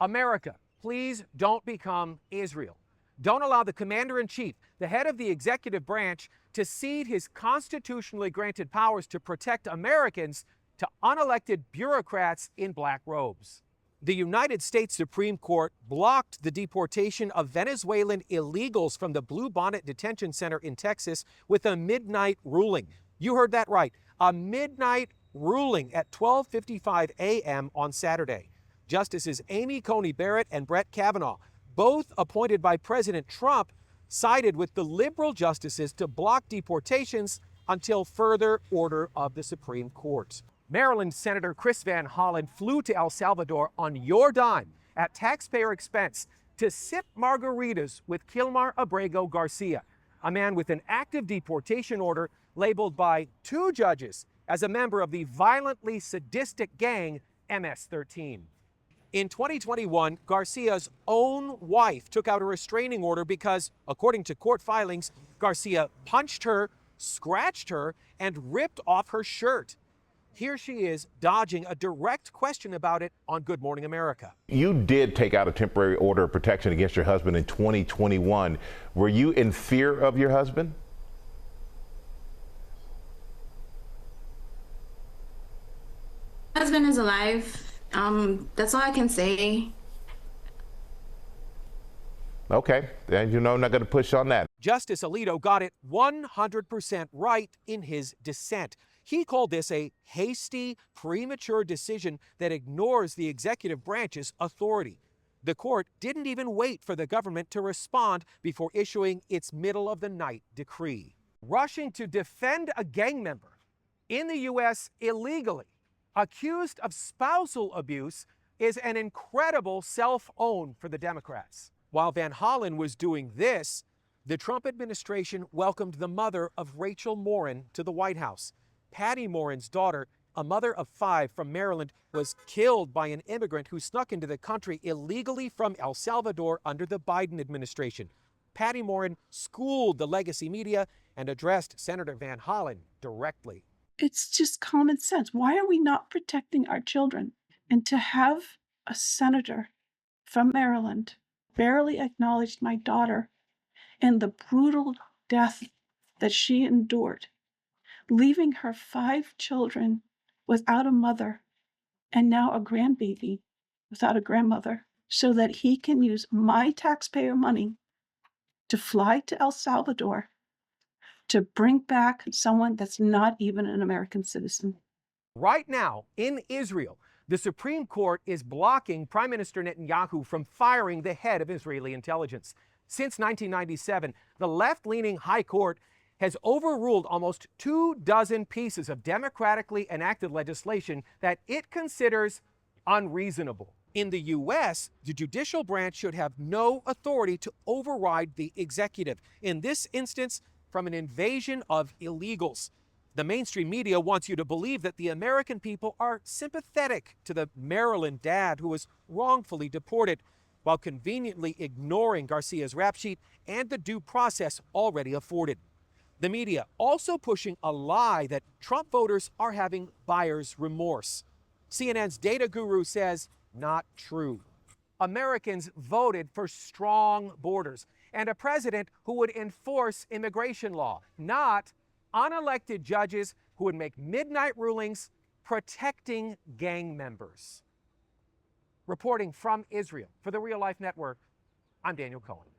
America, please don't become Israel. Don't allow the commander-in-chief, the head of the executive branch, to cede his constitutionally granted powers to protect Americans to unelected bureaucrats in black robes. The United States Supreme Court blocked the deportation of Venezuelan illegals from the Blue Bonnet Detention Center in Texas with a midnight ruling. You heard that right, a midnight ruling at 12:55 a.m. on Saturday. Justices Amy Coney Barrett and Brett Kavanaugh, both appointed by President Trump, sided with the liberal justices to block deportations until further order of the Supreme Court. Maryland Senator Chris Van Hollen flew to El Salvador on your dime at taxpayer expense to sip margaritas with Kilmar Abrego Garcia, a man with an active deportation order labeled by 2 judges as a member of the violently sadistic gang MS-13. In 2021, Garcia's own wife took out a restraining order because, according to court filings, Garcia punched her, scratched her, and ripped off her shirt. Here she is dodging a direct question about it on Good Morning America. You did take out a temporary order of protection against your husband in 2021. Were you in fear of your husband? My husband is alive. That's all I can say. Okay, and I'm not going to push on that. Justice Alito got it 100% right in his dissent. He called this a hasty, premature decision that ignores the executive branch's authority. The court didn't even wait for the government to respond before issuing its middle-of-the-night decree. Rushing to defend a gang member in the U.S. illegally, accused of spousal abuse, is an incredible self-own for the Democrats. While Van Hollen was doing this, the Trump administration welcomed the mother of Rachel Morin to the White House. Patty Morin's daughter, a mother of 5 from Maryland, was killed by an immigrant who snuck into the country illegally from El Salvador under the Biden administration. Patty Morin schooled the legacy media and addressed Senator Van Hollen directly. It's just common sense. Why are we not protecting our children? And to have a senator from Maryland barely acknowledge my daughter and the brutal death that she endured, leaving her 5 children without a mother and now a grandbaby without a grandmother, so that he can use my taxpayer money to fly to El Salvador to bring back someone that's not even an American citizen. Right now, in Israel, the Supreme Court is blocking Prime Minister Netanyahu from firing the head of Israeli intelligence. Since 1997, the left-leaning High Court has overruled almost 24 pieces of democratically enacted legislation that it considers unreasonable. In the U.S., the judicial branch should have no authority to override the executive. In this instance, from an invasion of illegals. The mainstream media wants you to believe that the American people are sympathetic to the Maryland dad who was wrongfully deported, while conveniently ignoring Garcia's rap sheet and the due process already afforded. The media also pushing a lie that Trump voters are having buyer's remorse. CNN's data guru says not true. Americans voted for strong borders and a president who would enforce immigration law, not unelected judges who would make midnight rulings protecting gang members. Reporting from Israel for the Real Life Network, I'm Daniel Cohen.